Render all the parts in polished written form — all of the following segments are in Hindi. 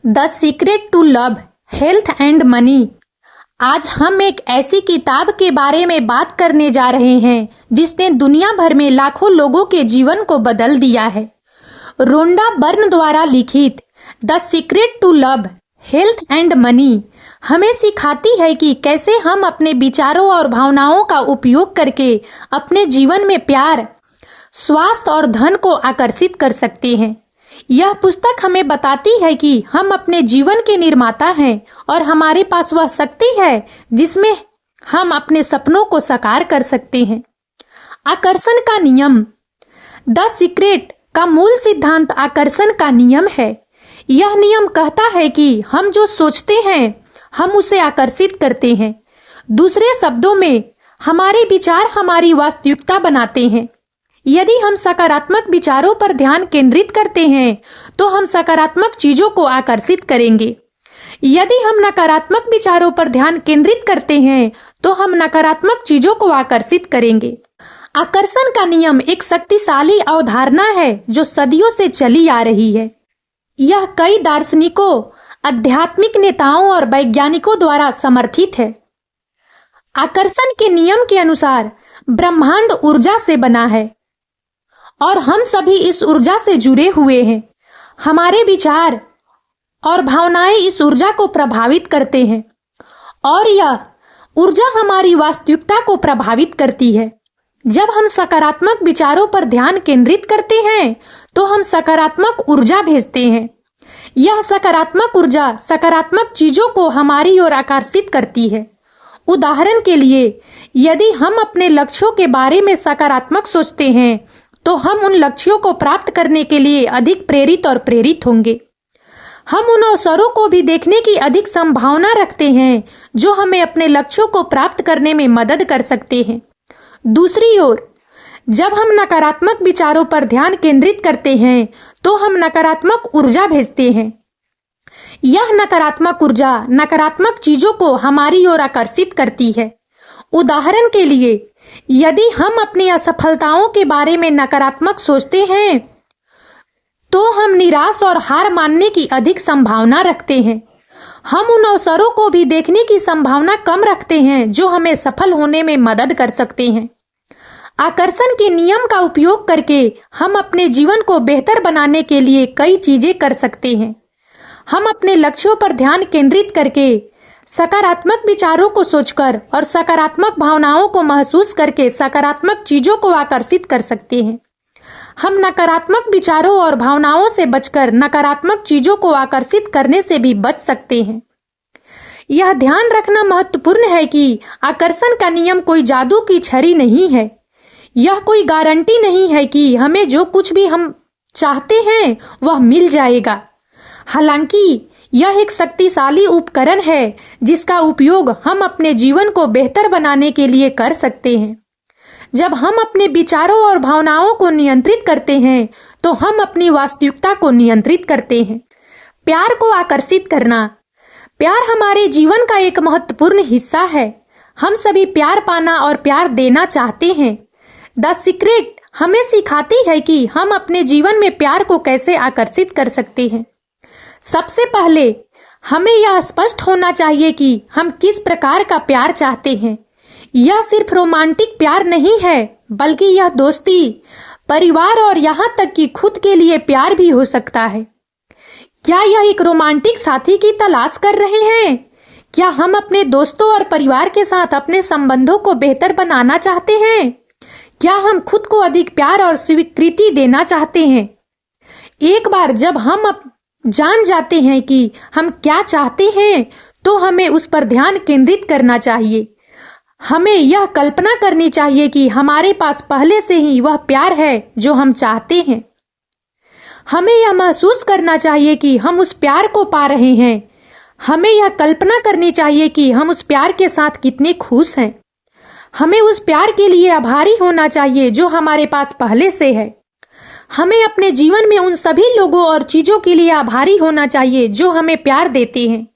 The secret to love, health and money. आज हम एक ऐसी किताब के बारे में बात करने जा रहे हैं जिसने दुनिया भर में लाखों लोगों के जीवन को बदल दिया है। रोंडा बर्न द्वारा लिखित the secret to love, health and money हमें सिखाती है कि कैसे हम अपने विचारों और भावनाओं का उपयोग करके अपने जीवन में प्यार, स्वास्थ्य और धन को आकर्षित कर सकते हैं। यह पुस्तक हमें बताती है कि हम अपने जीवन के निर्माता हैं और हमारे पास वह शक्ति है जिसमें हम अपने सपनों को साकार कर सकते हैं। आकर्षण का नियम। द सीक्रेट का मूल सिद्धांत आकर्षण का नियम है। यह नियम कहता है कि हम जो सोचते हैं हम उसे आकर्षित करते हैं। दूसरे शब्दों में, हमारे विचार हमारी वास्तविकता बनाते हैं। यदि हम सकारात्मक विचारों पर ध्यान केंद्रित करते हैं तो हम सकारात्मक चीजों को आकर्षित करेंगे। यदि हम नकारात्मक विचारों पर ध्यान केंद्रित करते हैं तो हम नकारात्मक चीजों को आकर्षित करेंगे। आकर्षण का नियम एक शक्तिशाली अवधारणा है जो सदियों से चली आ रही है। यह कई दार्शनिकों, आध्यात्मिक नेताओं और वैज्ञानिकों द्वारा समर्थित है। आकर्षण के नियम के अनुसार ब्रह्मांड ऊर्जा से बना है और हम सभी इस ऊर्जा से जुड़े हुए हैं। हमारे विचार और भावनाएं इस ऊर्जा को प्रभावित करते हैं और यह ऊर्जा हमारी वास्तविकता को प्रभावित करती है। जब हम सकारात्मक विचारों पर ध्यान केंद्रित करते हैं तो हम सकारात्मक ऊर्जा भेजते हैं। यह सकारात्मक ऊर्जा सकारात्मक चीजों को हमारी ओर आकर्षित करती है। उदाहरण के लिए, यदि हम अपने लक्ष्यों के बारे में सकारात्मक सोचते हैं तो हम उन लक्ष्यों को प्राप्त करने के लिए अधिक प्रेरित होंगे। हम उन अवसरों को भी देखने की अधिक संभावना रखते हैं जो हमें अपने लक्ष्यों को प्राप्त करने में मदद कर सकते हैं। दूसरी ओर, जब हम नकारात्मक विचारों पर ध्यान केंद्रित करते हैं तो हम नकारात्मक ऊर्जा भेजते हैं। यह नकारात्मक ऊर्जा नकारात्मक चीजों को हमारी ओर आकर्षित करती है। उदाहरण के लिए, यदि हम अपनी असफलताओं के बारे में नकारात्मक सोचते हैं तो हम निराश और हार मानने की अधिक संभावना रखते हैं। हम उन अवसरों को भी देखने की संभावना कम रखते हैं जो हमें सफल होने में मदद कर सकते हैं। आकर्षण के नियम का उपयोग करके हम अपने जीवन को बेहतर बनाने के लिए कई चीजें कर सकते हैं। हम अपने लक्ष्यों पर ध्यान केंद्रित करके, सकारात्मक विचारों को सोचकर और सकारात्मक भावनाओं को महसूस करके सकारात्मक चीजों को आकर्षित कर सकते हैं। हम नकारात्मक विचारों और भावनाओं से बचकर नकारात्मक चीजों को आकर्षित करने से भी बच सकते हैं। यह ध्यान रखना महत्वपूर्ण है कि आकर्षण का नियम कोई जादू की छड़ी नहीं है। यह कोई गारंटी नहीं है कि हमें जो कुछ भी हम चाहते हैं वह मिल जाएगा। हालांकि यह एक शक्तिशाली उपकरण है जिसका उपयोग हम अपने जीवन को बेहतर बनाने के लिए कर सकते हैं। जब हम अपने विचारों और भावनाओं को नियंत्रित करते हैं तो हम अपनी वास्तविकता को नियंत्रित करते हैं। प्यार को आकर्षित करना। प्यार हमारे जीवन का एक महत्वपूर्ण हिस्सा है। हम सभी प्यार पाना और प्यार देना चाहते हैं। द सीक्रेट हमें सिखाती है कि हम अपने जीवन में प्यार को कैसे आकर्षित कर सकते हैं। सबसे पहले हमें यह स्पष्ट होना चाहिए कि हम किस प्रकार का प्यार चाहते हैं। यह सिर्फ रोमांटिक प्यार नहीं है, बल्कि यह दोस्ती, परिवार और यहाँ तक कि खुद के लिए प्यार भी हो सकता है। क्या यह एक रोमांटिक साथी की तलाश कर रहे हैं? क्या हम अपने दोस्तों और परिवार के साथ अपने संबंधों को बेहतर बनाना चाहते हैं? क्या हम खुद को अधिक प्यार और स्वीकृति देना चाहते हैं? एक बार जब हम जान जाते हैं कि हम क्या चाहते हैं तो हमें उस पर ध्यान केंद्रित करना चाहिए। हमें यह कल्पना करनी चाहिए कि हमारे पास पहले से ही वह प्यार है जो हम चाहते हैं। हमें यह महसूस करना चाहिए कि हम उस प्यार को पा रहे हैं। हमें यह कल्पना करनी चाहिए कि हम उस प्यार के साथ कितने खुश हैं। हमें उस प्यार के लिए आभारी होना चाहिए जो हमारे पास पहले से है। हमें अपने जीवन में उन सभी लोगों और चीजों के लिए आभारी होना चाहिए जो हमें प्यार देते हैं।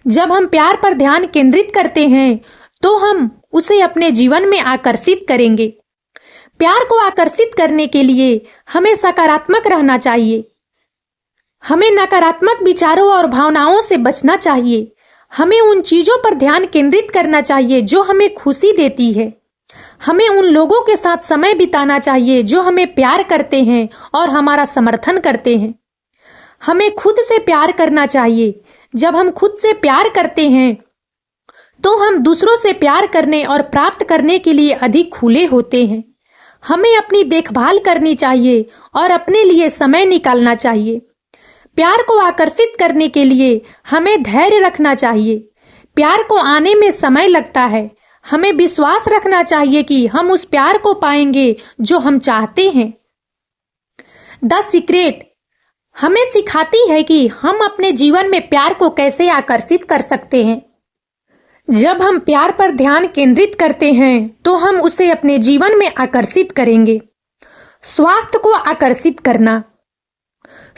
जब हम प्यार पर ध्यान केंद्रित करते हैं तो हम उसे अपने जीवन में आकर्षित करेंगे। प्यार को आकर्षित करने के लिए हमें सकारात्मक रहना चाहिए। हमें नकारात्मक विचारों और भावनाओं से बचना चाहिए। हमें उन चीजों पर ध्यान केंद्रित करना चाहिए जो हमें खुशी देती है। हमें उन लोगों के साथ समय बिताना चाहिए जो हमें प्यार करते हैं और हमारा समर्थन करते हैं। हमें खुद से प्यार करना चाहिए। जब हम खुद से प्यार करते हैं तो हम दूसरों से प्यार करने और प्राप्त करने के लिए अधिक खुले होते हैं। हमें अपनी देखभाल करनी चाहिए और अपने लिए समय निकालना चाहिए। प्यार को आकर्षित करने के लिए हमें धैर्य रखना चाहिए। प्यार को आने में समय लगता है। हमें विश्वास रखना चाहिए कि हम उस प्यार को पाएंगे जो हम चाहते हैं। द सीक्रेट हमें सिखाती है कि हम अपने जीवन में प्यार को कैसे आकर्षित कर सकते हैं। जब हम प्यार पर ध्यान केंद्रित करते हैं तो हम उसे अपने जीवन में आकर्षित करेंगे। स्वास्थ्य को आकर्षित करना।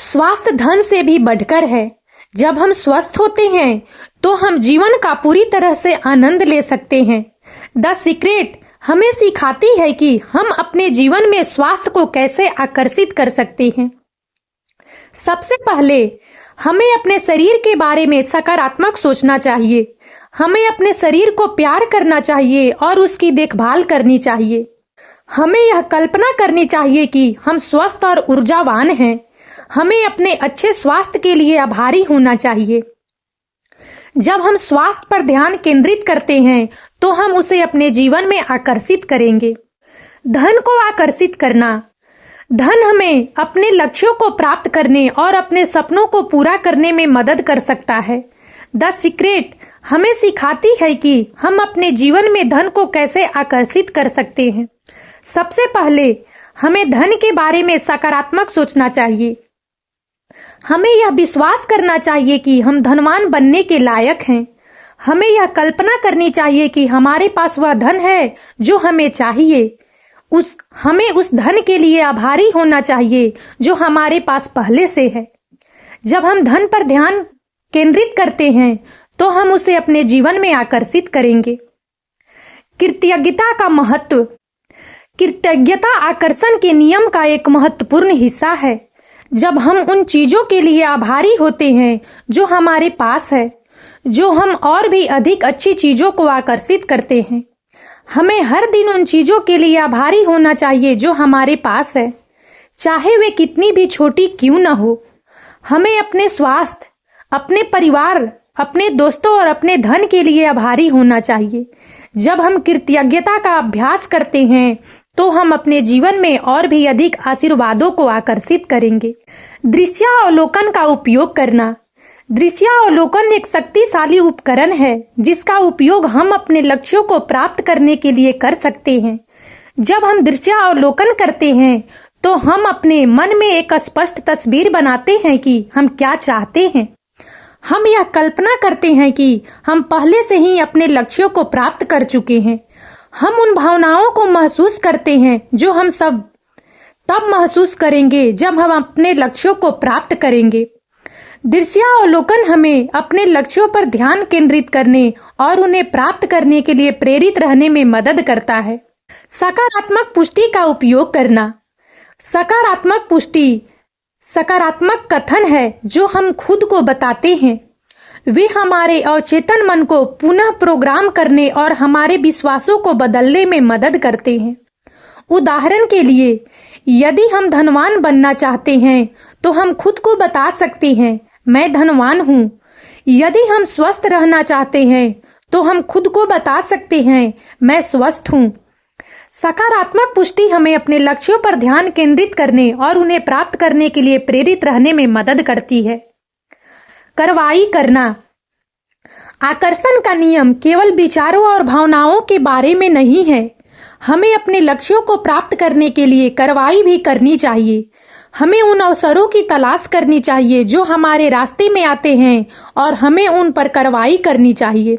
स्वास्थ्य धन से भी बढ़कर है। जब हम स्वस्थ होते हैं तो हम जीवन का पूरी तरह से आनंद ले सकते हैं। द सीक्रेट हमें सिखाती है कि हम अपने जीवन में स्वास्थ्य को कैसे आकर्षित कर सकते हैं। सबसे पहले हमें अपने शरीर के बारे में सकारात्मक सोचना चाहिए। हमें अपने शरीर को प्यार करना चाहिए और उसकी देखभाल करनी चाहिए। हमें यह कल्पना करनी चाहिए कि हम स्वस्थ और ऊर्जावान हैं। हमें अपने अच्छे स्वास्थ्य के लिए आभारी होना चाहिए। जब हम स्वास्थ्य पर ध्यान केंद्रित करते हैं तो हम उसे अपने जीवन में आकर्षित करेंगे। धन को आकर्षित करना। धन हमें अपने लक्ष्यों को प्राप्त करने और अपने सपनों को पूरा करने में मदद कर सकता है। द सीक्रेट हमें सिखाती है कि हम अपने जीवन में धन को कैसे आकर्षित कर सकते हैं। सबसे पहले हमें धन के बारे में सकारात्मक सोचना चाहिए। हमें यह विश्वास करना चाहिए कि हम धनवान बनने के लायक हैं। हमें यह कल्पना करनी चाहिए कि हमारे पास वह धन है जो हमें चाहिए। हमें उस धन के लिए आभारी होना चाहिए जो हमारे पास पहले से है। जब हम धन पर ध्यान केंद्रित करते हैं तो हम उसे अपने जीवन में आकर्षित करेंगे। कृतज्ञता का महत्व। कृतज्ञता आकर्षण के नियम का एक महत्वपूर्ण हिस्सा है। जब हम उन चीजों के लिए आभारी होते हैं जो हमारे पास है, जो हम और भी अधिक अच्छी चीजों को आकर्षित करते हैं। हमें हर दिन उन चीजों के लिए आभारी होना चाहिए जो हमारे पास है, चाहे वे कितनी भी छोटी क्यों न हो। हमें अपने स्वास्थ्य, अपने परिवार, अपने दोस्तों और अपने धन के लिए आभारी होना चाहिए। जब हम कृतज्ञता का अभ्यास करते हैं तो हम अपने जीवन में और भी अधिक आशीर्वादों को आकर्षित करेंगे। दृश्यावलोकन का उपयोग करना। दृश्यावलोकन एक शक्तिशाली उपकरण है जिसका उपयोग हम अपने लक्ष्यों को प्राप्त करने के लिए कर सकते हैं। जब हम दृश्यावलोकन करते हैं तो हम अपने मन में एक स्पष्ट तस्वीर बनाते हैं कि हम क्या चाहते हैं। हम यह कल्पना करते हैं कि हम पहले से ही अपने लक्ष्यों को प्राप्त कर चुके हैं। हम उन भावनाओं को महसूस करते हैं जो हम सब तब महसूस करेंगे जब हम अपने लक्ष्यों को प्राप्त करेंगे। दृश्यावलोकन हमें अपने लक्ष्यों पर ध्यान केंद्रित करने और उन्हें प्राप्त करने के लिए प्रेरित रहने में मदद करता है। सकारात्मक पुष्टि का उपयोग करना। सकारात्मक पुष्टि सकारात्मक कथन है जो हम खुद को बताते हैं। वे हमारे अवचेतन मन को पुनः प्रोग्राम करने और हमारे विश्वासों को बदलने में मदद करते हैं। उदाहरण के लिए, यदि हम धनवान बनना चाहते हैं तो हम खुद को बता सकते हैं, मैं धनवान हूँ। यदि हम स्वस्थ रहना चाहते हैं तो हम खुद को बता सकते हैं, मैं स्वस्थ हूँ। सकारात्मक पुष्टि हमें अपने लक्ष्यों पर ध्यान केंद्रित करने और उन्हें प्राप्त करने के लिए प्रेरित रहने में मदद करती है। कार्रवाई करना। आकर्षण का नियम केवल विचारों और भावनाओं के बारे में नहीं है। हमें अपने लक्ष्यों को प्राप्त करने के लिए कार्रवाई भी करनी चाहिए। हमें उन अवसरों की तलाश करनी चाहिए जो हमारे रास्ते में आते हैं और हमें उन पर कार्रवाई करनी चाहिए।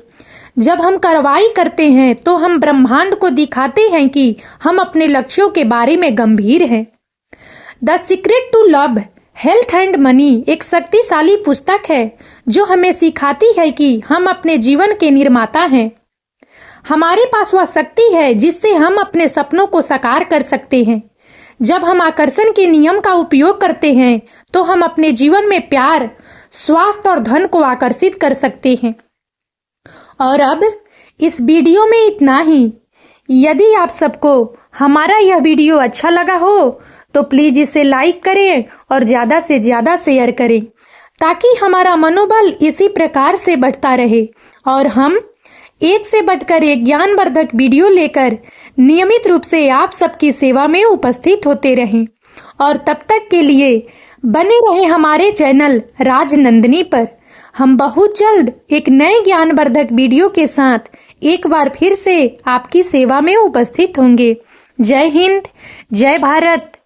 जब हम कार्रवाई करते हैं तो हम ब्रह्मांड को दिखाते हैं कि हम अपने लक्ष्यों के बारे में गंभीर हैं। The secret to love, health and money एक शक्तिशाली पुस्तक है जो हमें सिखाती है कि हम अपने जीवन के निर्माता हैं। हमारे पास वह शक्ति है जिससे हम अपने सपनों को साकार कर सकते हैं। जब हम आकर्षण के नियम का उपयोग करते हैं तो हम अपने जीवन में प्यार, स्वास्थ्य और धन को आकर्षित कर सकते हैं। और अब इस वीडियो में इतना ही। यदि आप सबको हमारा यह वीडियो अच्छा लगा हो तो प्लीज इसे लाइक करें और ज्यादा से ज्यादा शेयर करें, ताकि हमारा मनोबल इसी प्रकार से बढ़ता रहे और हम एक से बढ़कर एक ज्ञानवर्धक वीडियो लेकर नियमित रूप से आप सबकी सेवा में उपस्थित होते रहें। और तब तक के लिए बने रहें हमारे चैनल राजनंदिनी पर। हम बहुत जल्द एक नए ज्ञानवर्धक वीडियो के साथ एक बार फिर से आपकी सेवा में उपस्थित होंगे। जय हिंद, जय भारत।